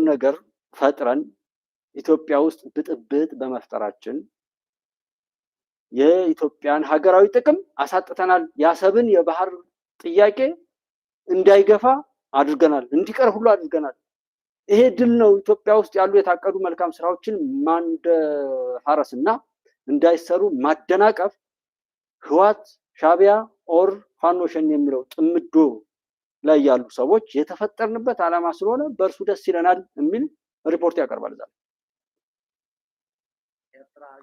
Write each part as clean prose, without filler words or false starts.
ነገር ፈጥረን ኢትዮጵያ ውስጥ ብጥብጥ በመፍጠራችን የኢትዮጵያን ሀገራዊ ጥቅም አሳጥተናል። ያሰብን የባህር ጥያቄ እንዳይገፋ አድርገናል፣ እንዲቀር ሁሉ አድርገናል። ይሄ ድል ነው። ኢትዮጵያ ውስጥ ያሉ የታቀዱ መልካም ስራዎችን ማንደፋረስና እንዳይሰሩ ማደናቀፍ ህዋት፣ ሻቢያ ኦር ፋኖ ሸኔ የሚለው ጥምዶ ላይ ያሉ ሰዎች የተፈጠርንበት ዓላማ ስለሆነ በእርሱ ደስ ይለናል የሚል ሪፖርት ያቀርባል። ዛሬ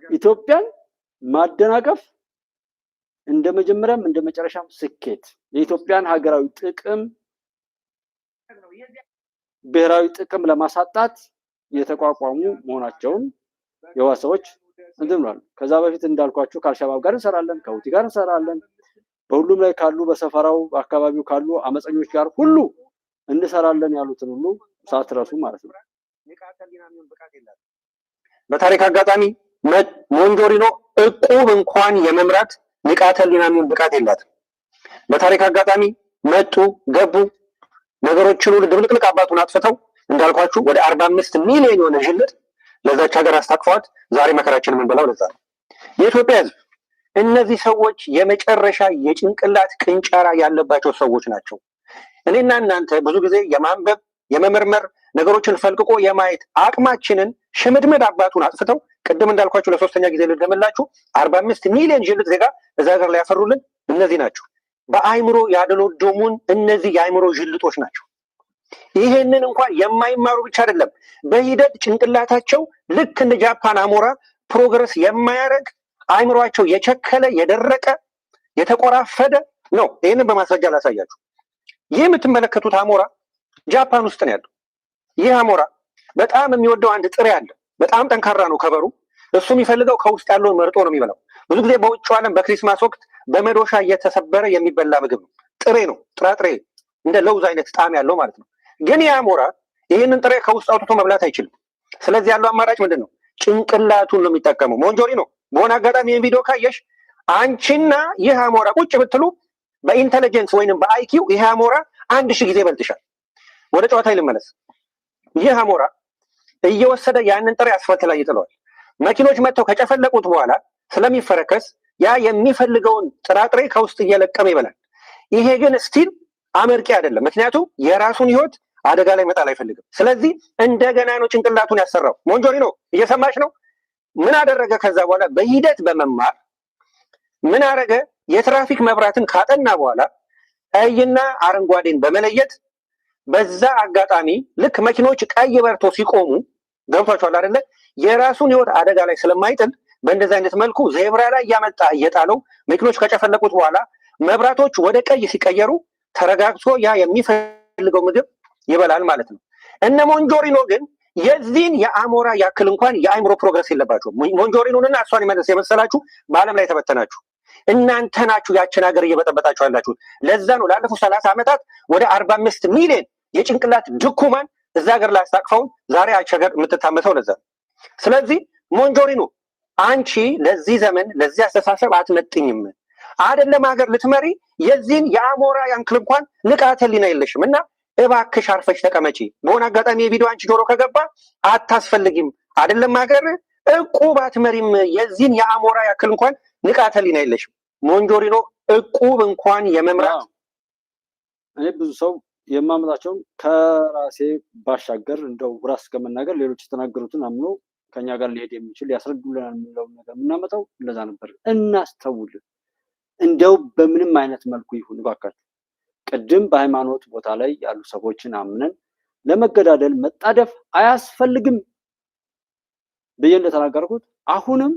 ኢትዮጵያን ማደናቀፍ እንደ መጀመሪያም እንደ መጨረሻም ስኬት የኢትዮጵያን ሀገራዊ ጥቅም ብሔራዊ ጥቅም ለማሳጣት የተቋቋሙ መሆናቸውን የዋሰዎች እንትን ብሏል። ከዛ በፊት እንዳልኳችሁ ከአልሸባብ ጋር እንሰራለን፣ ከሁቲ ጋር እንሰራለን፣ በሁሉም ላይ ካሉ በሰፈራው አካባቢው ካሉ አመፀኞች ጋር ሁሉ እንሰራለን ያሉትን ሁሉ ሳትረሱ ማለት ነው። በታሪክ አጋጣሚ ሞንጆሪኖ እቁብ እንኳን የመምራት ንቃተ ህሊናም ብቃት የላትም። በታሪክ አጋጣሚ መጡ ገቡ ነገሮችን ሁሉ ድብልቅልቅ አባቱን አጥፍተው እንዳልኳችሁ ወደ 45 ሚሊዮን የሆነ ጅልጥ ለዛች ሀገር አስታቅፈዋት ዛሬ መከራችን የምንበላው ለዛ ነው። የኢትዮጵያ ህዝብ እነዚህ ሰዎች የመጨረሻ የጭንቅላት ቅንጫራ ያለባቸው ሰዎች ናቸው። እኔና እናንተ ብዙ ጊዜ የማንበብ የመመርመር ነገሮችን ፈልቅቆ የማየት አቅማችንን ሽምድምድ አባቱን አጥፍተው ቅድም እንዳልኳችሁ ለሶስተኛ ጊዜ ልደምላችሁ 45 ሚሊዮን ጅልጥ ዜጋ እዛ ሀገር ላይ ያፈሩልን እነዚህ ናቸው። በአይምሮ ያደሎዶሙን እነዚህ የአይምሮ ጅልጦች ናቸው። ይሄንን እንኳን የማይማሩ ብቻ አይደለም፣ በሂደት ጭንቅላታቸው ልክ እንደ ጃፓን አሞራ ፕሮግረስ የማያደርግ አይምሮአቸው የቸከለ የደረቀ የተቆራፈደ ነው። ይህንን በማስረጃ ላሳያችሁ። ይህ የምትመለከቱት አሞራ ጃፓን ውስጥ ነው ያለው። ይህ አሞራ በጣም የሚወደው አንድ ጥሬ አለ። በጣም ጠንካራ ነው ከበሩ። እሱ የሚፈልገው ከውስጥ ያለውን መርጦ ነው የሚበላው። ብዙ ጊዜ በውጭ ዓለም በክሪስማስ ወቅት በመዶሻ እየተሰበረ የሚበላ ምግብ ነው። ጥሬ ነው፣ ጥራጥሬ እንደ ለውዝ አይነት ጣዕም ያለው ማለት ነው። ግን ይህ አሞራ ይህንን ጥሬ ከውስጥ አውጥቶ መብላት አይችልም። ስለዚህ ያለው አማራጭ ምንድን ነው? ጭንቅላቱን ነው የሚጠቀመው። ሞንጆሪኖ በሆነ አጋጣሚ ይህን ቪዲዮ ካየሽ አንቺና ይህ አሞራ ቁጭ ብትሉ በኢንተለጀንስ ወይንም በአይኪው ይህ አሞራ 1000 ጊዜ ይበልጥሻል። ወደ ጨዋታ ልመለስ። ይህ አሞራ እየወሰደ ያንን ጥሬ አስፋልት ላይ ይጥለዋል። መኪኖች መጥተው ከጨፈለቁት በኋላ ስለሚፈረከስ ያ የሚፈልገውን ጥራጥሬ ከውስጥ እየለቀመ ይበላል። ይሄ ግን ስቲል አመርቂ አይደለም። ምክንያቱም የራሱን ህይወት አደጋ ላይ መጣል አይፈልግም። ስለዚህ እንደገና ነው ጭንቅላቱን ያሰራው። ሞንጆሪኖ እየሰማሽ ነው? ምን አደረገ? ከዛ በኋላ በሂደት በመማር ምን አደረገ? የትራፊክ መብራትን ካጠና በኋላ ቀይና አረንጓዴን በመለየት በዛ አጋጣሚ ልክ መኪኖች ቀይ በርቶ ሲቆሙ ገብቷቸዋል አይደለ? የራሱን ህይወት አደጋ ላይ ስለማይጥል በእንደዚህ አይነት መልኩ ዜብራ ላይ እያመጣ እየጣለው መኪኖች ከጨፈለቁት በኋላ መብራቶች ወደ ቀይ ሲቀየሩ ተረጋግቶ ያ የሚፈልገው ምግብ ይበላል ማለት ነው። እነ ሞንጆሪኖ ግን የዚህን የአሞራ ያክል እንኳን የአይምሮ ፕሮግረስ የለባቸውም። ሞንጆሪኖንና እሷን ይመለስ የመሰላችሁ በአለም ላይ ተበተናችሁ እናንተ ናችሁ ያችን ሀገር እየበጠበጣችሁ ያላችሁት። ለዛ ነው ላለፉት 30 ዓመታት ወደ 45 ሚሊዮን የጭንቅላት ድኩማን እዛ ሀገር ላይ አስታቅፈውን ዛሬ አቸገር የምትታመተው ለዛ ነው። ስለዚህ ሞንጆሪኖ አንቺ ለዚህ ዘመን ለዚህ አስተሳሰብ አትመጥኝም። አይደለም ሀገር ልትመሪ የዚህን የአሞራ ያንክል እንኳን ንቃተ ህሊና የለሽም እና እባክሽ አርፈሽ ተቀመጪ። በሆነ አጋጣሚ የቪዲዮ አንቺ ጆሮ ከገባ አታስፈልጊም። አይደለም ሀገር እቁብ አትመሪም። የዚህን የአሞራ ያክል እንኳን ንቃተ ህሊና የለሽም። ሞንጆሪኖ እቁብ እንኳን የመምራት እኔ ብዙ ሰው የማመጣቸውን ከራሴ ባሻገር እንደው ራስ ከመናገር ሌሎች የተናገሩትን አምኖ ከኛ ጋር ሊሄድ የሚችል ያስረዱልናል የሚለው ነገር የምናመጣው እንደዛ ነበር። እናስተውል። እንደው በምንም አይነት መልኩ ይሁን እባካችሁ ቅድም በሃይማኖት ቦታ ላይ ያሉ ሰዎችን አምነን ለመገዳደል መጣደፍ አያስፈልግም ብዬ እንደተናገርኩት አሁንም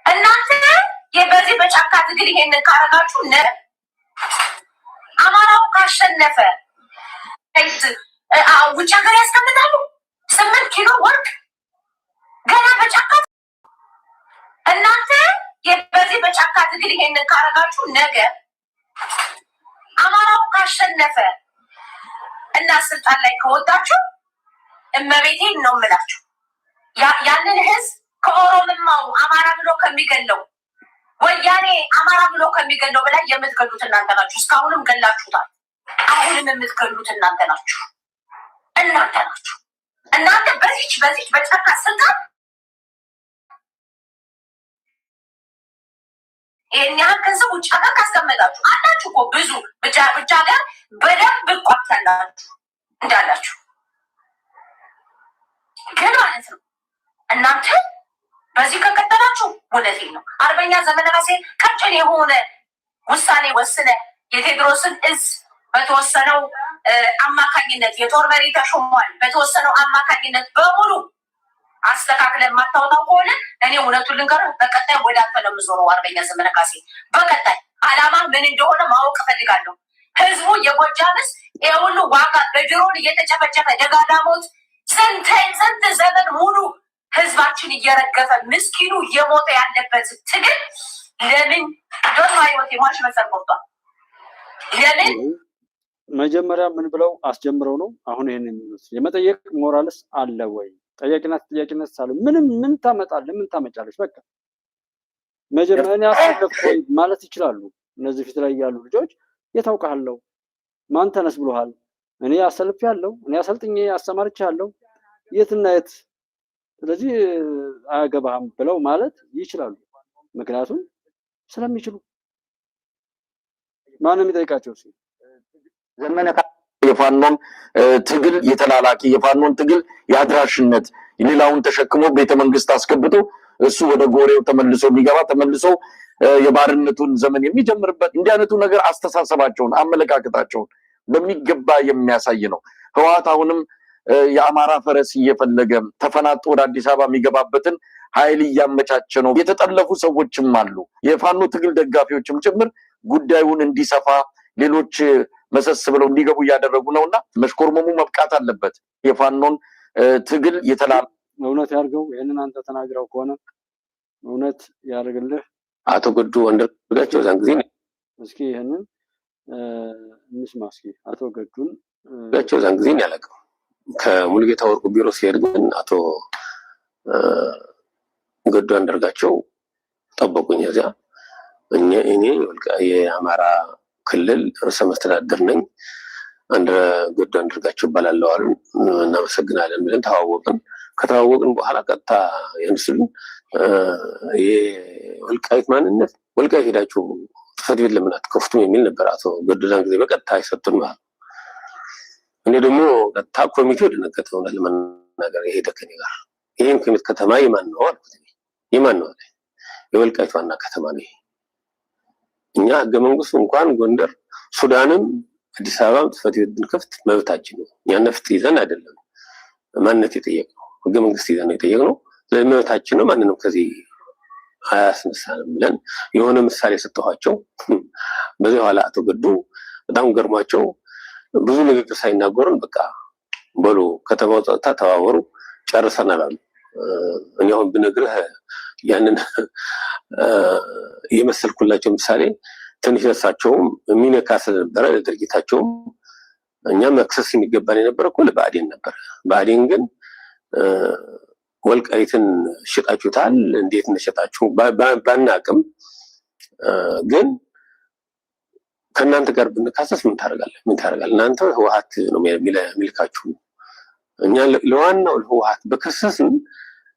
እናንተ በዚህ በጫካ ትግል ይሄንን ካረጋችሁ አማራው ካሸነፈ ውጭ ሀገር ያስቀምጣሉ 8 ኪሎ ወርቅ ገና በጫካ። እናንተ በዚህ በጫካ ትግል ይሄንን ካረጋችሁ ነገ አማራው ካሸነፈ እና ስልጣን ላይ ከወጣችሁ እመቤቴን ነው የምላችሁ ያንን ህዝብ ከኦሮምማው አማራ ብሎ ከሚገለው ወያኔ አማራ ብሎ ከሚገለው በላይ የምትገሉት እናንተ ናችሁ። እስካሁንም ገላችሁታል። ሁሉንም የምትገሉት እናንተ ናችሁ። እናንተ በዚች በጫካ ስልጣን ይህን ያህል ገንዘብ ውጭ ሀገር ካስቀመጣችሁ አላችሁ እኮ ብዙ ብቻ ሀገር በደንብ እቋታላችሁ እንዳላችሁ ግን ማለት ነው። እናንተ በዚህ ከቀጠላችሁ እውነቴን ነው አርበኛ ዘመነ ካሴ ቀጭን የሆነ ውሳኔ ወስነ የቴዎድሮስን እዝ በተወሰነው አማካኝነት የጦር መሪ ተሾሟል በተወሰነው አማካኝነት በሙሉ አስተካክለ የማታወጣው ከሆነ እኔ እውነቱን ልንገርህ፣ በቀጣይ ወደ አንተ ነው የምዞረው። አርበኛ ዘመነ ካሴ በቀጣይ አላማ ምን እንደሆነ ማወቅ እፈልጋለሁ። ህዝቡ የጎጃምስ የሁሉ ዋጋ በድሮን እየተጨፈጨፈ ደጋዳሞት ስንት ዘመን ሙሉ ህዝባችን እየረገፈ ምስኪኑ እየሞተ ያለበት ትግል ለምን ዶማ ህይወት የማሽ መሰር ቆርጧል? ለምን መጀመሪያ ምን ብለው አስጀምረው ነው አሁን ይሄን የሚመስል የመጠየቅ ሞራልስ አለ ወይ? ጠያቂነት ሳለ ምን ታመጣለህ? ምን ታመጫለሽ? በቃ መጀመሪያ አሳለፍ ወይ ማለት ይችላሉ። እነዚህ ፊት ላይ ያሉ ልጆች የታውቃለው ማን ተነስ ብሎሃል? እኔ አሰልፍ ያለው እኔ አሰልጥኜ አስተማርቻለሁ የትና የት ስለዚህ አያገባህም ብለው ማለት ይችላሉ። ምክንያቱም ስለሚችሉ ማንም ይጠይቃቸው ሲል ዘመነ የፋኖን ትግል የተላላኪ የፋኖን ትግል የአድራሽነት ሌላውን ተሸክሞ ቤተመንግስት አስገብቶ እሱ ወደ ጎሬው ተመልሶ የሚገባ ተመልሶ የባርነቱን ዘመን የሚጀምርበት እንዲህ አይነቱ ነገር አስተሳሰባቸውን አመለካከታቸውን በሚገባ የሚያሳይ ነው። ህወሓት አሁንም የአማራ ፈረስ እየፈለገ ተፈናጦ ወደ አዲስ አበባ የሚገባበትን ኃይል እያመቻቸ ነው። የተጠለፉ ሰዎችም አሉ፣ የፋኖ ትግል ደጋፊዎችም ጭምር ጉዳዩን እንዲሰፋ ሌሎች መሰስ ብለው እንዲገቡ እያደረጉ ነውና መሽኮርመሙ መብቃት አለበት። የፋኖን ትግል የተላላ እውነት ያርገው። ይሄንን አንተ ተናግረው ከሆነ እውነት ያርግልህ። አቶ ገዱ ወንድርጋቸው ዛን ጊዜ እስኪ ይሄንን እንስማ። እስኪ አቶ ገዱን ጋቸው ዛን ጊዜ ያለቀው ከሙልጌታ ወርቁ ቢሮ ሲሄድ ግን አቶ ገዱ አንደርጋቸው ጠበቁኝ። እዚያ እኔ የአማራ ክልል ርዕሰ መስተዳድር ነኝ፣ ገዱ አንደርጋቸው እባላለሁ አሉ። እናመሰግናለን ብለን ተዋወቅን። ከተዋወቅን በኋላ ቀጥታ ያንስሉን የወልቃይት ማንነት ወልቃይት ሄዳችሁ ጽሕፈት ቤት ለምን አትከፍቱም የሚል ነበር አቶ ገዱ ዛን ጊዜ በቀጥታ አይሰጡን ማለት። እኔ ደግሞ ቀጥታ ኮሚቴው ደነገጠ። ለመናገር የሄደ ከኔ ጋር ይሄን ኮሚቴ ከተማ የማን ነው አልኩት። የማን ነው? የወልቃይት ዋና ከተማ ነው። እኛ ህገ መንግስቱ እንኳን ጎንደር፣ ሱዳንም አዲስ አበባም ጽሕፈት ቤት ብንከፍት መብታችን ነው። እኛ ነፍጥ ይዘን አይደለም ማንነት የጠየቅነው፣ ህገ መንግስት ይዘን ነው የጠየቅነው። ለመብታችን ነው። ማንንም ከዚህ አያስነሳንም ብለን የሆነ ምሳሌ ሰጠኋቸው። በዚህ ኋላ አቶ ገዱ በጣም ገርሟቸው ብዙ ንግግር ሳይናገሩን በቃ በሉ ከተማው ጸጥታ ተባበሩ ጨርሰናል አሉ። እኔ አሁን ብነግርህ ያንን የመሰልኩላቸው ምሳሌ ትንሽ እሳቸውም የሚነካ ስለነበረ ለድርጊታቸውም እኛም መክሰስ የሚገባን የነበረ እኮ ለብአዴን ነበር። ብአዴን ግን ወልቃይትን ሽጣችሁታል፣ እንዴት እንደሸጣችሁ ባናቅም ግን ከእናንተ ጋር ብንካሰስ ምን ታደርጋለህ? እናንተ ህወሓት ነው የሚልካችሁ። እኛ ለዋናው ህወሓት በከሰስን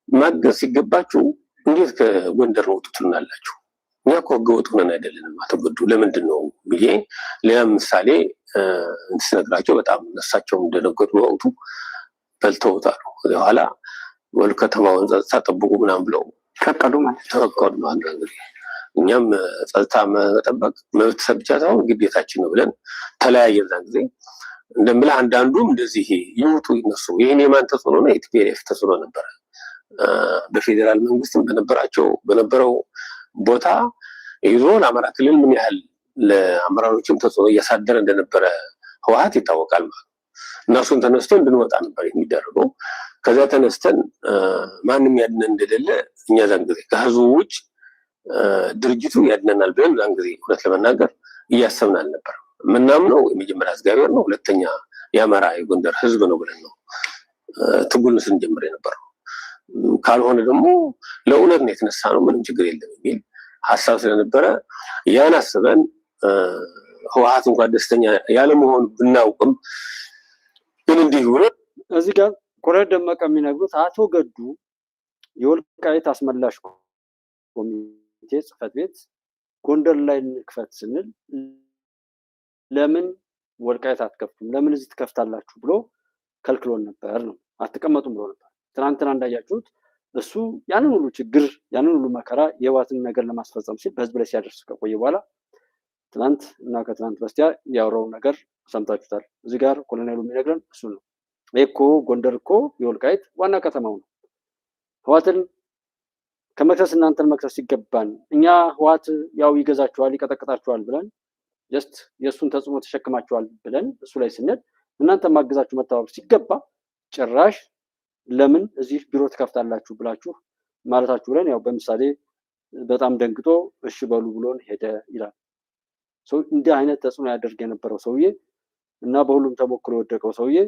ማገዝ ሲገባችሁ እንዴት ከጎንደር ነው ትሉናላችሁ? እኛ እኮ ህገወጥ ሆነን አይደለንም አቶ ገዱ። ለምንድን ነው ብዬ ሌላ ምሳሌ ስነግራቸው በጣም እሳቸውም እንደነገጡ በወቅቱ በልተውታሉ። በኋላ ወል ከተማውን ጸጥታ ጠብቁ ምናምን ብለው ፈቀዱ ማለት ነው። እኛም ጸጥታ መጠበቅ መብት ብቻ ሳይሆን ግዴታችን ነው ብለን ተለያየን። ዛን ጊዜ እንደምልህ አንዳንዱም እንደዚህ ይውጡ ይነሱ ይሄን የማን ተጽዕኖ ነው? የቲፒኤልኤፍ ተጽዕኖ ነበረ። በፌዴራል መንግስትም በነበረው ቦታ ይዞ ለአማራ ክልል ምን ያህል ለአመራሮችም ተጽዕኖ እያሳደረ እንደነበረ ህወሓት ይታወቃል ማለት ነው። እነሱን ተነስቶ እንድንወጣ ነበር የሚደረገው። ከዛ ተነስተን ማንም ያድነን እንደሌለ እኛ ዛን ጊዜ ከህዝቡ ውጭ ድርጅቱ ያድነናል ብለን ዛን ጊዜ እውነት ለመናገር እያሰብን አልነበረም። ምናምነው የመጀመሪያ እግዚአብሔር ነው፣ ሁለተኛ የአማራ የጎንደር ህዝብ ነው ብለን ነው ትግሉን ስንጀምር የነበረው። ካልሆነ ደግሞ ለእውነት ነው የተነሳ ነው ምንም ችግር የለም የሚል ሀሳብ ስለነበረ ያን አስበን ህወሓት እንኳን ደስተኛ ያለ መሆኑ ብናውቅም ግን እንዲህ ብሎ እዚህ ጋር ኮሎኔል ደመቀ የሚነግሩት አቶ ገዱ የወልቃይት አስመላሽ ኮሚቴ ጽሕፈት ቤት ጎንደር ላይ እንክፈት ስንል ለምን ወልቃይት አትከፍቱም ለምን እዚህ ትከፍታላችሁ ብሎ ከልክሎን ነበር ነው አትቀመጡም ብሎ ነበር። ትናንትና እንዳያችሁት እሱ ያንን ሁሉ ችግር ያንን ሁሉ መከራ የህወሓትን ነገር ለማስፈጸም ሲል በህዝብ ላይ ሲያደርስ ከቆየ በኋላ ትናንት እና ከትናንት በስቲያ ያወራው ነገር ሰምታችሁታል። እዚህ ጋር ኮሎኔሉ የሚነግረን እሱ ነው። እኮ ጎንደር እኮ የወልቃይት ዋና ከተማው ነው። ህወሓትን ከመክሰስ እናንተን መክሰስ ሲገባን እኛ ህወሓት ያው ይገዛችኋል ይቀጠቅጣችኋል ብለን ጀስት የእሱን ተጽዕኖ ተሸክማችኋል ብለን እሱ ላይ ስንል እናንተ ማገዛችሁ መተባበር ሲገባ ጭራሽ ለምን እዚህ ቢሮ ትከፍታላችሁ ብላችሁ ማለታችሁ ብለን ያው በምሳሌ በጣም ደንግጦ እሺ በሉ ብሎን ሄደ ይላል። እንዲህ አይነት ተጽዕኖ ያደርግ የነበረው ሰውዬ እና በሁሉም ተሞክሮ የወደቀው ሰውዬ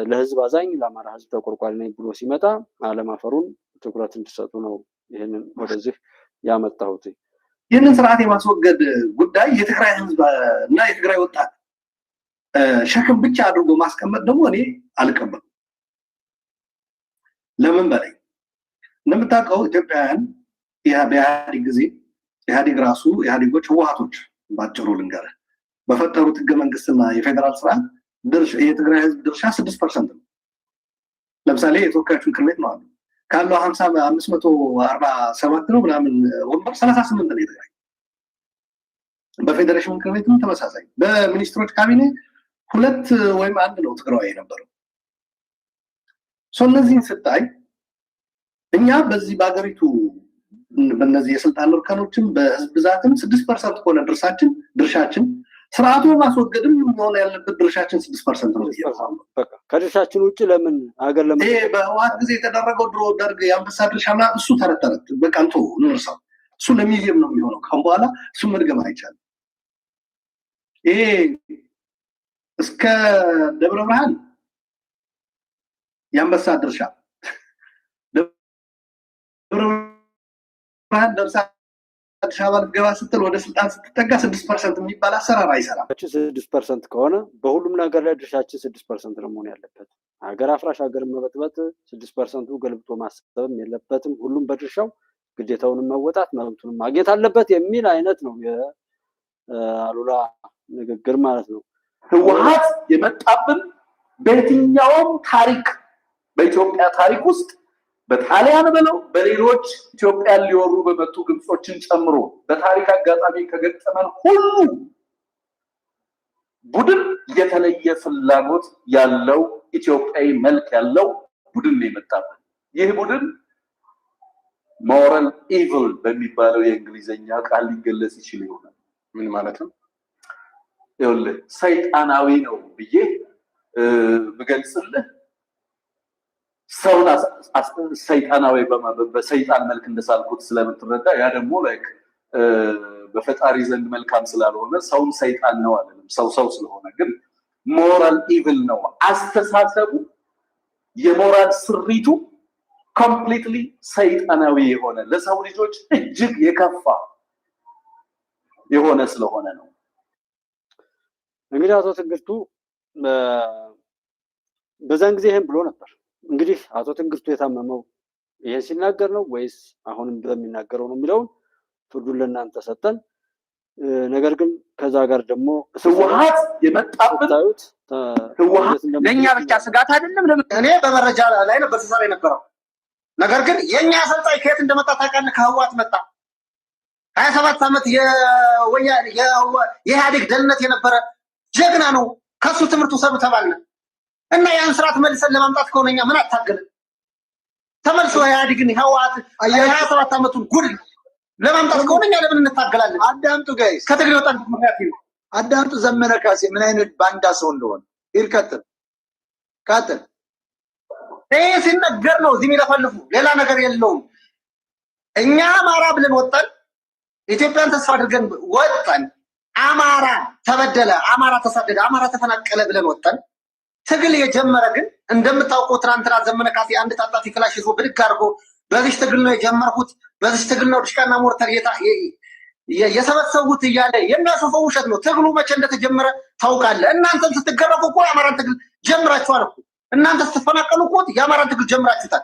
ለህዝብ አዛኝ ለአማራ ህዝብ ተቆርቋሪ ነኝ ብሎ ሲመጣ አለማፈሩን ትኩረት እንዲሰጡ ነው ይህንን ወደዚህ ያመጣሁት። ይህንን ስርዓት የማስወገድ ጉዳይ የትግራይ ህዝብ እና የትግራይ ወጣት ሸክም ብቻ አድርጎ ማስቀመጥ ደግሞ እኔ አልቀበልም። ለምን በላይ እንደምታውቀው ኢትዮጵያውያን በኢህአዴግ ጊዜ ኢህአዴጎች ህወሓቶች ባጭሩ ልንገርህ በፈጠሩት ህገ መንግስትና የፌዴራል ስርዓት የትግራይ ህዝብ ድርሻ 6% ነው። ለምሳሌ የተወካዮች ምክር ቤት ነው አሉ ካለው 547 ነው ምናምን ወንበር 38 ነው የትግራይ። በፌዴሬሽን ምክር ቤትም ተመሳሳይ በሚኒስትሮች ካቢኔ 2 ወይም 1 ነው ትግራይ የነበረው። እነዚህን ስታይ እኛ በዚህ በአገሪቱ በእነዚህ የስልጣን እርከኖችም በህዝብ ብዛትም 6% ከሆነ ድርሻችን ስርዓቱ ማስወገድም ሆነ ያለበት ድርሻችን 6% ነው። በቃ ከድርሻችን ውጪ ለምን ሀገር ለምን ይሄ በህወሓት ጊዜ የተደረገው ድሮ ደርግ የአንበሳ ድርሻ ምናምን እሱ ተረተረት በቃ እንርሳው። እሱ ለሚሊየም ነው የሚሆነው። ካሁን በኋላ እሱ መድገም አይቻልም። ይሄ እስከ ደብረ ብርሃን የአንበሳ ድርሻ ደብረ ብርሃን ደርሳ አዲስ አበባ ገባ ስትል ወደ ስልጣን ስትጠጋ 6% የሚባል አሰራር አይሰራም። 6% ከሆነ በሁሉም ነገር ላይ ድርሻችን 6% ነው መሆን ያለበት። ሀገር አፍራሽ ሀገር መበጥበጥ 6% ገልብጦ ማሰብም የለበትም። ሁሉም በድርሻው ግዴታውን መወጣት መብቱን ማግኘት አለበት የሚል አይነት ነው የአሉላ ንግግር ማለት ነው። ህወሓት የመጣብን በየትኛውም ታሪክ በኢትዮጵያ ታሪክ ውስጥ በጣሊያን ብለው በሌሎች ኢትዮጵያን ሊወሩ በመጡ ግብጾችን ጨምሮ በታሪክ አጋጣሚ ከገጠመን ሁሉ ቡድን የተለየ ፍላጎት ያለው ኢትዮጵያዊ መልክ ያለው ቡድን ነው የመጣብን። ይህ ቡድን ሞራል ኢቪል በሚባለው የእንግሊዘኛ ቃል ሊገለጽ ይችል ይሆናል። ምን ማለት ነው? ይኸውልህ ሰይጣናዊ ነው ብዬ ብገልጽልህ ሰውን ሰይጣናዊ በሰይጣን መልክ እንደሳልኩት ስለምትረዳ ያ ደግሞ ላይክ በፈጣሪ ዘንድ መልካም ስላልሆነ ሰውን ሰይጣን ነው አይደለም። ሰው ስለሆነ ግን ሞራል ኢቪል ነው። አስተሳሰቡ የሞራል ስሪቱ ኮምፕሊትሊ ሰይጣናዊ የሆነ ለሰው ልጆች እጅግ የከፋ የሆነ ስለሆነ ነው። እንግዲህ አቶ ትንግርቱ በዛን ጊዜ ይሄን ብሎ ነበር። እንግዲህ አቶ ትንግርቱ የታመመው ይሄን ሲናገር ነው ወይስ አሁንም በሚናገረው ነው የሚለውን ፍርዱን ለእናንተ ሰጠን። ነገር ግን ከዛ ጋር ደግሞ ህወሓት የመጣብን ህወሓት ለኛ ብቻ ስጋት አይደለም። እኔ በመረጃ ላይ ነበር ሲሰራ የነበረው። ነገር ግን የኛ አሰልጣኝ ከየት እንደመጣ ታውቃለህ? ከህወሓት መጣ። 27 ዓመት የኢህአዴግ ደህንነት የነበረ ጀግና ነው። ከሱ ትምህርት ውሰዱ ተባልን እና ያን ስርዓት መልሰን ለማምጣት ከሆነኛ ምን አታገልን? ተመልሶ ኢህአዴግን ህወሓት 27 ዓመቱን ጉድ ለማምጣት ከሆነኛ ለምን እንታገላለን? አዳምጡ ጋይስ፣ ከትግሬ ወጣን ምክንያት ነው። አዳምጡ። ዘመነ ካሴ ምን አይነት ባንዳ ሰው እንደሆነ ይርከተል ካተል ይሄ ሲነገር ነው እዚህ የሚለፈልፉ ሌላ ነገር የለውም። እኛ አማራ ብለን ወጣን፣ ኢትዮጵያን ተስፋ አድርገን ወጣን። አማራ ተበደለ፣ አማራ ተሳደደ፣ አማራ ተፈናቀለ ብለን ወጣን። ትግል የጀመረ ግን እንደምታውቀው ትናንትና ዘመነ ካሴ አንድ ታጣፊ ክላሽ ይዞ ብድግ አድርጎ በዚህ ትግል ነው የጀመርኩት፣ በዚህ ትግል ነው ድሽቃና ሞርተር የሰበሰቡት እያለ የሚያስፈው ውሸት ነው። ትግሉ መቼ እንደተጀመረ ታውቃለህ። እናንተም ስትገረፉ እኮ የአማራን ትግል ጀምራችኋል እኮ። እናንተ ስትፈናቀሉ እኮ የአማራን ትግል ጀምራችሁታል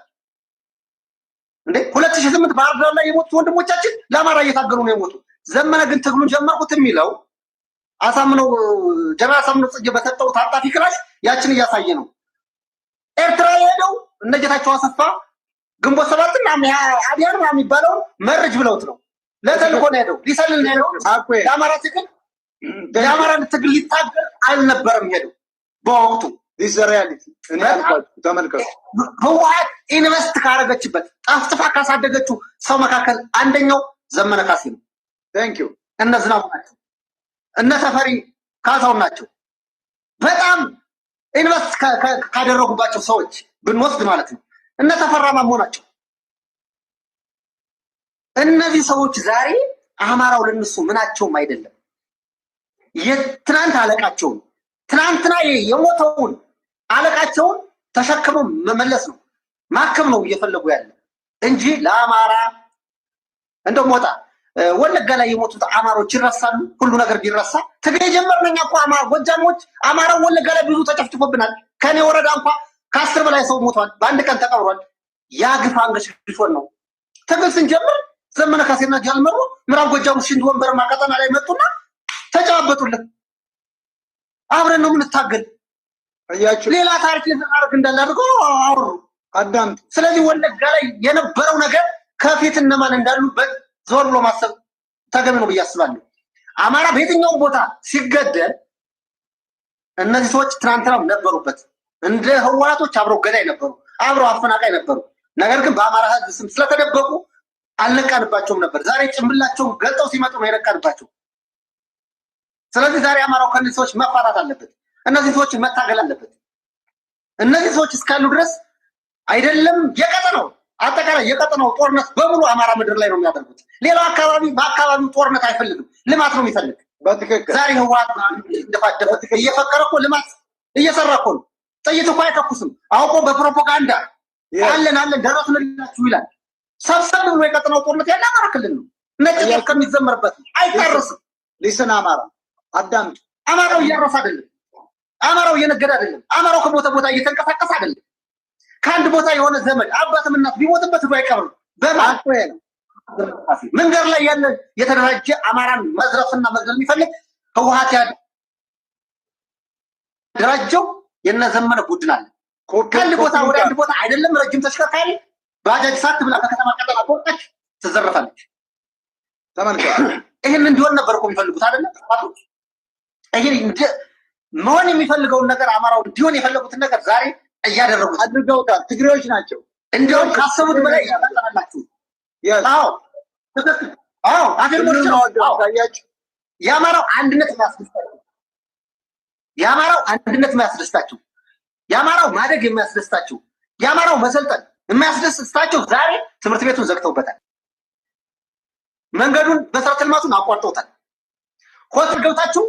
እንዴ። 2008 ባህር ዳር ላይ የሞቱት ወንድሞቻችን ለአማራ እየታገሉ ነው የሞቱ። ዘመነ ግን ትግሉን ጀመርኩት የሚለው አሳምነው ጀነራል አሳምነው ጽጌ በሰጠው ታጣፊ ክላሽ ያችን እያሳየ ነው። ኤርትራ የሄደው እነ ጌታቸው አሰፋ ግንቦት ሰባትና አብያን የሚባለው መርጅ ብለውት ነው። ለተልኮ ነው ሄደው ሊሰልል ነው ሄደው። የአማራን ትግል ሊታገል አልነበረም ሄደው በወቅቱ። ሪያሊቲ ተመልከቱ። ህወሓት ኢንቨስት ካረገችበት ጠፍጥፋ ካሳደገችው ሰው መካከል አንደኛው ዘመነ ካሴ ነው። ቴንክ ዩ። እነ ዝናቡ ናቸው፣ እነ ተፈሪ ካሳው ናቸው። በጣም ኢንቨስት ካደረጉባቸው ሰዎች ብንወስድ ማለት ነው እነ ተፈራ ማሞ ናቸው። እነዚህ ሰዎች ዛሬ አማራው ለነሱ ምናቸውም አይደለም። የትናንት አለቃቸውን ትናንትና የሞተውን አለቃቸውን ተሸክመው መመለስ ነው ማከም ነው እየፈለጉ ያለ እንጂ ለአማራ እንደው ሞታ ወለጋ ላይ የሞቱት አማሮች ይረሳሉ? ሁሉ ነገር ቢረሳ ትግሬ ጀመርነኛ እኮ ጎጃሞች አማራው ወለጋ ላይ ብዙ ተጨፍጭፎብናል። ከኔ ወረዳ እንኳን ከ10 በላይ ሰው ሞቷል፣ በአንድ ቀን ተቀብሯል። ያ ግፍ አንገሽግሾን ነው ትግል ስንጀምር ዘመነ ካሴና ጃልመሮ ምዕራብ ጎጃም ሽንት ወንበር ማቀጠና ላይ መጡና ተጫወቱልን። አብረን ነው የምንታገል። አያችሁ ሌላ ታሪክ ለተናረክ እንዳላደርገው አውሩ አዳምጡ። ስለዚህ ወለጋ ላይ የነበረው ነገር ከፊት እነማን እንዳሉበት ዞር ብሎ ማሰብ ተገቢ ነው ብዬ አስባለሁ። አማራ በየትኛውም ቦታ ሲገደል እነዚህ ሰዎች ትናንትናም ነበሩበት። እንደ ህወሓቶች አብረው ገዳይ ነበሩ፣ አብረው አፈናቃይ ነበሩ። ነገር ግን በአማራ ህዝብ ስም ስለተደበቁ አልነቃንባቸውም ነበር። ዛሬ ጭምብላቸውን ገልጠው ሲመጡ ነው የነቃንባቸው። ስለዚህ ዛሬ አማራው ከእነዚህ ሰዎች መፋታት አለበት፣ እነዚህ ሰዎች መታገል አለበት። እነዚህ ሰዎች እስካሉ ድረስ አይደለም የቀጠናው አጠቃላይ የቀጠናው ጦርነት በሙሉ አማራ ምድር ላይ ነው የሚያደርጉት። ሌላው አካባቢ በአካባቢው ጦርነት አይፈልግም፣ ልማት ነው የሚፈልግ። በትክክል ዛሬ ህወሓት እንደፋደፈ እየፈከረ እኮ ልማት እየሰራ እኮ ነው። ጥይት እኮ አይተኩስም፣ አውቆ በፕሮፓጋንዳ አለን ደረስንላችሁ ይላል። ሰብሰብ ብሎ የቀጠናው ጦርነት ያለ አማራ ክልል ነው። ነጭ ጤፍ ከሚዘመርበት አይታረስም። ሊስን አማራ አዳምጡ። አማራው እያረሰ አይደለም፣ አማራው እየነገደ አይደለም፣ አማራው ከቦታ ቦታ እየተንቀሳቀሰ አይደለም። ከአንድ ቦታ የሆነ ዘመድ አባትም እናት ቢሞትበት ነው አይቀርም። በማቆ ነው መንገድ ላይ ያለ የተደራጀ አማራን መዝረፍና መግደል የሚፈልግ ህወሓት ያደራጀው የነዘመነ ቡድን አለ። ከአንድ ቦታ ወደ አንድ ቦታ አይደለም ረጅም ተሽከርካሪ ባጃጅ ሳት ብላ ከከተማ ቀጠና ተወጣች ትዘረፋለች። ተመልከቱ። ይሄን እንዲሆን ነበር እኮ የሚፈልጉት አይደለም አባቶች። ይሄን መሆን የሚፈልገውን ነገር አማራው እንዲሆን የፈለጉትን ነገር ዛሬ እያደረጉት አድርገውታል። ትግሬዎች ናቸው እንዲያውም ካሰቡት በላይ ያጣጣላችሁ። አዎ ትክክል። አዎ አገርሞች ነው ታያችሁ። የአማራው አንድነት የሚያስደስታችሁ፣ የአማራው አንድነት የሚያስደስታችሁ፣ የአማራው ማደግ የሚያስደስታችሁ፣ የአማራው መሰልጠን የሚያስደስታችሁ ዛሬ ትምህርት ቤቱን ዘግተውበታል። መንገዱን መሰረተ ልማቱን አቋርጠውታል። ሆስፒታል ገብታችሁ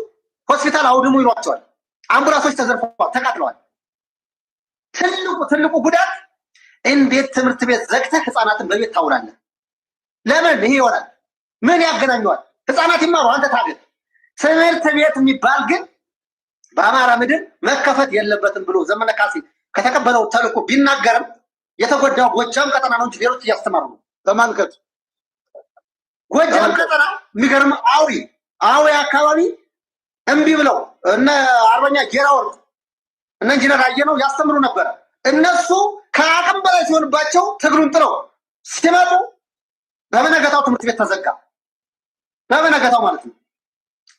ሆስፒታል አውድሙ ይሏቸዋል። አምቡላንሶች ተዘርፈዋል፣ ተቃጥለዋል። ትልቁ ጉዳት እንዴት ትምህርት ቤት ዘግተህ ህፃናትን በቤት ታውላለህ? ለምን ይሄ ይሆናል? ምን ያገናኘዋል? ህፃናት ይማሩ፣ አንተ ታገል። ትምህርት ቤት የሚባል ግን በአማራ ምድር መከፈት የለበትም ብሎ ዘመነ ካሴ ከተቀበለው ተልእኮ ቢናገርም የተጎዳው ጎጃም ቀጠና ነው እንጂ ሌሎች እያስተማሩ ነው። ተመልከቱ። ጎጃም ቀጠና የሚገርም አዊ አካባቢ እምቢ ብለው እነ አርበኛ ጌራ ወርቅ እነ ኢንጂነር አየነው ያስተምሩ ነበር። እነሱ ከአቅም በላይ ሲሆንባቸው ትግሉን ጥለው ሲመጡ በመነገታው ትምህርት ቤት ተዘጋ። በመነገታው ማለት ነው።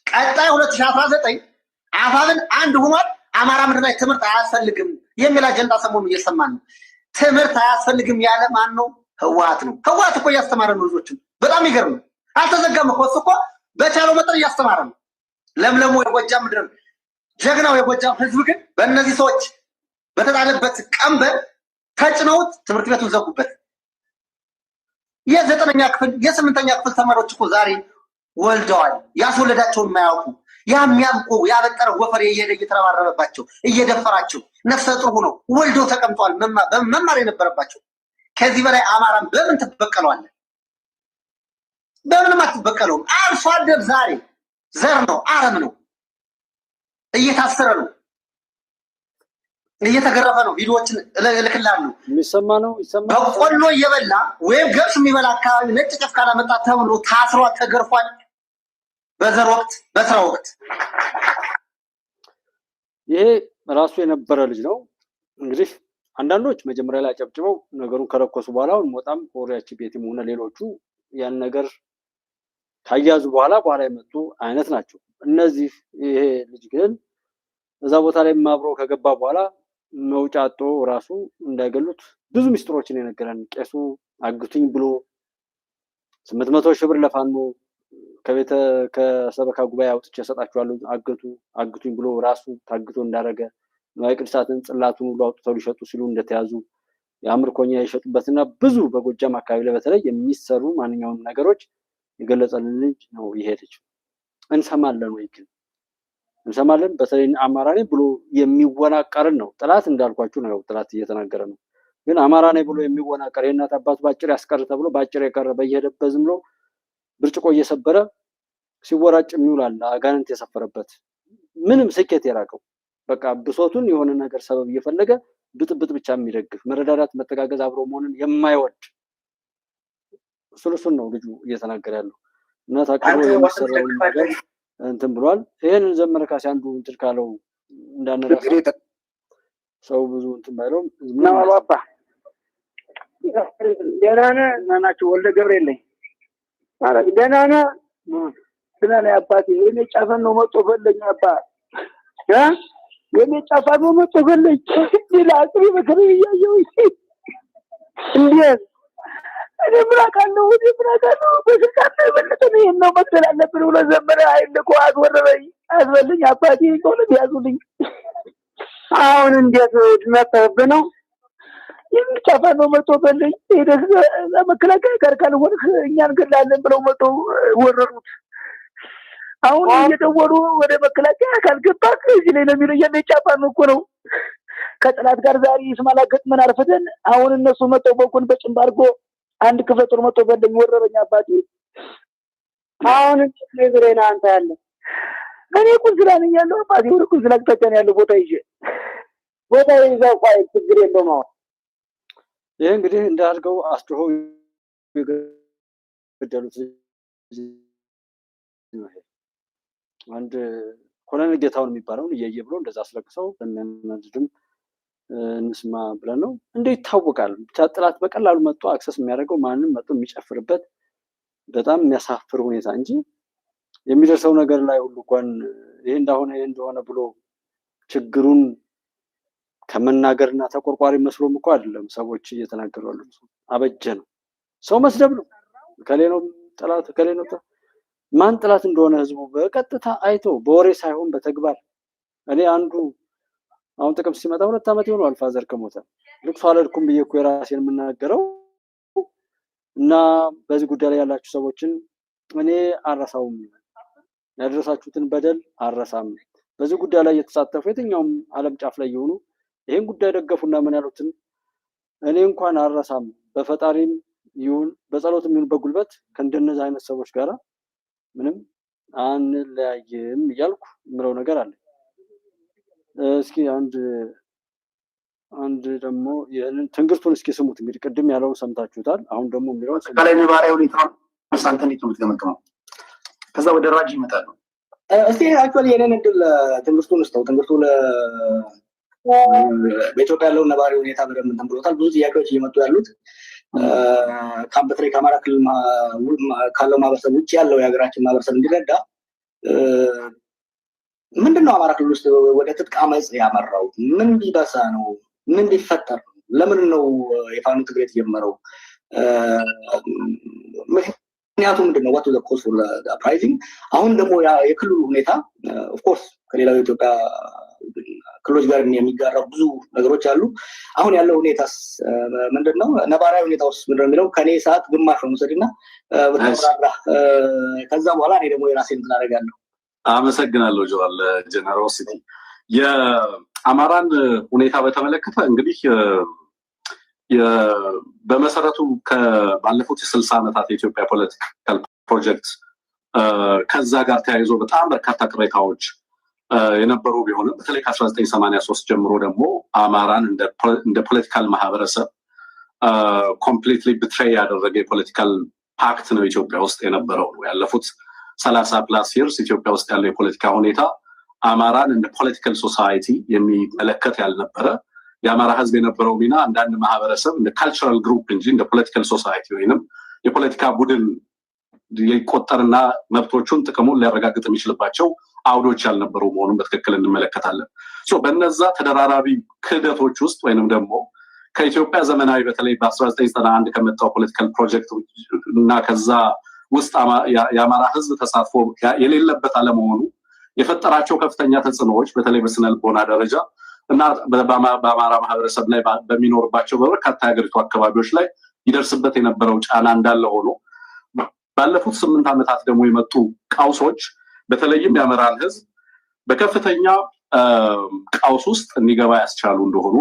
ቀጣይ 2019 አፋብን አንድ ሆኗል። አማራ ምድር ላይ ትምህርት አያስፈልግም የሚል አጀንዳ ሰሞኑን እየሰማን ነው። ትምህርት አያስፈልግም ያለ ማን ነው? ህወሓት ነው። ህወሓት እኮ እያስተማረ ነው ልጆችን። በጣም ይገርም። አልተዘጋም እኮ እሱ እኮ በቻለው መጠን እያስተማረ ነው። ለምለሙ የጎጃም ምድር ጀግናው የጎጃም ህዝብ ግን በእነዚህ ሰዎች በተጣለበት ቀንበር ተጭነውት ትምህርት ቤቱን ዘጉበት። የ9ኛ ክፍል የ8ኛ ክፍል ተማሪዎች እኮ ዛሬ ወልደዋል። ያስወለዳቸውን የማያውቁ የሚያምቁ ያበጠረ ወፈር እየሄደ እየተረባረበባቸው እየደፈራቸው ነፍሰ ጡር ሆነው ወልደው ተቀምጠዋል። መማር የነበረባቸው ከዚህ በላይ አማራን በምን ትበቀለዋለህ? በምንም አትበቀለውም። አርሶ አደር ዛሬ ዘር ነው፣ አረም ነው፣ እየታሰረ ነው፣ እየተገረፈ ነው። ቪዲዮዎችን እልክልሃለሁ። የሚሰማ ነው ይሰማ። በቆሎ እየበላ ወይም ገብስ የሚበላ አካባቢ ነጭ ጤፍ ካላመጣ ተብሎ ታስሯል፣ ተገርፏል። በዘር ወቅት በስራ ወቅት ይሄ ራሱ የነበረ ልጅ ነው። እንግዲህ አንዳንዶች መጀመሪያ ላይ አጨብጭበው ነገሩን ከለኮሱ በኋላ አሁን ሞጣም ኮሪያች ቤትም ሆነ ሌሎቹ ያን ነገር ካያዙ በኋላ የመጡ አይነት ናቸው። እነዚህ ይሄ ልጅ ግን እዛ ቦታ ላይ ማብሮ ከገባ በኋላ መውጫ አጥቶ ራሱ እንዳይገሉት ብዙ ሚስጥሮችን የነገረን ቄሱ አግቱኝ ብሎ 800 ሺህ ብር ለፋኖ ከሰበካ ጉባኤ አውጥቼ እሰጣችኋለሁ አግቱኝ ብሎ ራሱ ታግቶ እንዳረገ ንዋየ ቅድሳትን ጽላቱን ሁሉ አውጥተው ሊሸጡ ሲሉ እንደተያዙ የአምርኮኛ የሸጡበትና ብዙ በጎጃም አካባቢ ላይ በተለይ የሚሰሩ ማንኛውም ነገሮች የገለጸልን ልጅ ነው። ይሄ ልጅ እንሰማለን ወይ ግን እንሰማለን። በተለይ አማራ ነኝ ብሎ የሚወናቀርን ነው ጥላት እንዳልኳችሁ ነው። ጥላት እየተናገረ ነው። ግን አማራ ነኝ ብሎ የሚወናቀር የእናት አባቱ ባጭር ያስቀር ተብሎ ባጭር የቀረ በየሄደበት ዝም ብሎ ብርጭቆ እየሰበረ ሲወራጭ የሚውላል አጋንንት የሰፈረበት ምንም ስኬት የራቀው በቃ ብሶቱን የሆነ ነገር ሰበብ እየፈለገ ብጥብጥ ብቻ የሚደግፍ መረዳዳት፣ መተጋገዝ፣ አብሮ መሆንን የማይወድ እሱን ነው ልጁ እየተናገረ ያለው። እና ታቀሩ የሚሰራውን ነገር እንትን ብሏል። ይሄንን ዘመነ ካሴ አንዱ እንትን ካለው እንዳነራሳ ሰው ብዙ እንትን ባይለው ነው አባባ ደህና ነህ ናናችሁ ወልደ ገብርኤል ነኝ ማለት ደህና ነህ ስለኔ አባቴ የኔ ጫፈን ነው መጥቶ ፈለኝ አባ የኔ ጫፈን ነው መጥቶ ፈለኝ ሌላ አጥሪ በከረ ያየው እንዴት እኔ ብራካለሁ በስልጣን ነው የበለጠ ነው መጥተል አለብን ብሎ ዘመረ አይልኮ አስወረበኝ አስበልኝ አባቴ ቆለት ያዙልኝ። አሁን እንዴት ድመጣብህ ነው የሚጫፋ ነው መጥቶ በለኝ ሄደህ ለመከላከያ ጋር ካልሆንክ እኛን ገላለን ብለው መጥቶ ወረሩት። አሁን እየደወሉ ወደ መከላከያ ካልገባክ እዚህ ላይ ነው የሚለው የሚጫፋ ነው እኮ ነው። ከጥላት ጋር ዛሬ ይስማላ ገጥመን አርፈደን አሁን እነሱ መጥተው በኩን በጭንባ አድርጎ አንድ ክፍለ ጦር መጥቶ በለኝ ወረረኝ አባቴ። አሁን ለዝሬና አንተ ያለ እኔ ቁንዝላ ነኝ ያለው አባቴ ወደ ቁንዝላ ተከታን ያለው ቦታ ይዤ ቦታ ይዘው ቆይ ችግር የለውም። አሁን ይሄ እንግዲህ እንዳልከው አስጥሮ የገደሉት አንድ ኮሎኔል ጌታውን የሚባለውን እየየ ብሎ እንደዛ አስለቅሰው በሚያናድድም እንስማ ብለን ነው እንዴ ይታወቃል። ጥላት በቀላሉ መጥቶ አክሰስ የሚያደርገው ማንም መጥቶ የሚጨፍርበት በጣም የሚያሳፍር ሁኔታ እንጂ የሚደርሰው ነገር ላይ ሁሉ እንኳን ይሄ እንደሆነ ብሎ ችግሩን ከመናገርና ተቆርቋሪ መስሎም እኮ አይደለም ሰዎች እየተናገሩ ያሉት። አበጀ ነው ሰው መስደብ ነው። ከሌ ነው ጥላት ከሌ ነው ማን ጥላት እንደሆነ ህዝቡ በቀጥታ አይቶ በወሬ ሳይሆን በተግባር እኔ አንዱ አሁን ጥቅም ሲመጣ 2 ዓመት ይሆናል ፋዘር ከሞተ ልቅሶ አልሄድኩም ብዬ እኮ የራሴን የምናገረው እና በዚህ ጉዳይ ላይ ያላችሁ ሰዎችን እኔ አረሳውም ያደረሳችሁትን በደል አረሳም። በዚህ ጉዳይ ላይ የተሳተፉ የትኛውም ዓለም ጫፍ ላይ የሆኑ ይሄን ጉዳይ ደገፉና ምን ያሉትን እኔ እንኳን አረሳም። በፈጣሪም ይሁን በጸሎትም ይሁን በጉልበት ከእንደነዚህ አይነት ሰዎች ጋር ምንም አንለያይም እያልኩ ምለው ነገር አለ። እስኪ አንድ ደግሞ ይሄንን ትንግርቱን እስኪ ስሙት። እንግዲህ ቅድም ያለውን ሰምታችሁታል። አሁን ደግሞ የሚለው ከላይ ነባራዊ ሁኔታ ሳንተኒቱ ምትገመግመው ከዛ ወደ ራጅ ይመጣሉ። እስቲ አክቹአሊ የኔን እድል ትንግርቱን ውስጥ ትንግርቱ በኢትዮጵያ ያለውን ነባሪ ሁኔታ በደንብ እንትን ብሎታል። ብዙ ጥያቄዎች እየመጡ ያሉት በተለይ ከአማራ ክልል ካለው ማህበረሰብ ውጭ ያለው የሀገራችን ማህበረሰብ እንዲረዳ ምንድነው አማራ ክልል ውስጥ ወደ ትጥቅ አመጽ ያመራው? ምን ቢበሳ ነው? ምን ሊፈጠር ነው? ለምን ነው የፋኖ ትግል የተጀመረው? ምክንያቱ ምንድነው? what was the cause for the uprising? አሁን ደግሞ የክልሉ ሁኔታ of course ከሌላው የኢትዮጵያ ክልሎች ጋር የሚጋራው ብዙ ነገሮች አሉ። አሁን ያለው ሁኔታስ ምንድነው? ነባራዊ ሁኔታውስ ምንድነው የሚለው ከኔ ሰዓት ግማሽ ነው ወሰድና በተራራ ከዛ በኋላ እኔ ደግሞ የራሴን እናደርጋለሁ። አመሰግናለሁ ጆዋል ጀነሮሲቲ። የአማራን ሁኔታ በተመለከተ እንግዲህ በመሰረቱ ከባለፉት 60 ዓመታት የኢትዮጵያ ፖለቲካል ፕሮጀክት ከዛ ጋር ተያይዞ በጣም በርካታ ቅሬታዎች የነበሩ ቢሆንም በተለይ ከ1983 ጀምሮ ደግሞ አማራን እንደ ፖለቲካል ማህበረሰብ ኮምፕሊትሊ ቢትሬይ ያደረገ የፖለቲካል ፓክት ነው ኢትዮጵያ ውስጥ የነበረው ነው። ያለፉት 30 ፕላስ ይርስ ኢትዮጵያ ውስጥ ያለው የፖለቲካ ሁኔታ አማራን እንደ ፖለቲካል ሶሳይቲ የሚመለከት ያልነበረ፣ የአማራ ህዝብ የነበረው ሚና አንዳንድ ማህበረሰብ እንደ ካልቸራል ግሩፕ እንጂ እንደ ፖለቲካል ሶሳይቲ ወይንም የፖለቲካ ቡድን ይቆጠርና መብቶቹን ጥቅሙን ሊያረጋግጥ የሚችልባቸው አውዶች ያልነበሩ መሆኑን በትክክል እንመለከታለን። በነዛ ተደራራቢ ክህደቶች ውስጥ ወይንም ደግሞ ከኢትዮጵያ ዘመናዊ በተለይ በ1991 ከመጣው ፖለቲካል ፕሮጀክት እና ከዛ ውስጥ የአማራ ህዝብ ተሳትፎ የሌለበት አለመሆኑ የፈጠራቸው ከፍተኛ ተጽዕኖዎች በተለይ በስነ ልቦና ደረጃ እና በአማራ ማህበረሰብ ላይ በሚኖርባቸው በበርካታ የሀገሪቱ አካባቢዎች ላይ ይደርስበት የነበረው ጫና እንዳለ ሆኖ ባለፉት 8 ዓመታት ደግሞ የመጡ ቀውሶች በተለይም የአማራን ህዝብ በከፍተኛ ቀውስ ውስጥ እንዲገባ ያስቻሉ እንደሆኑ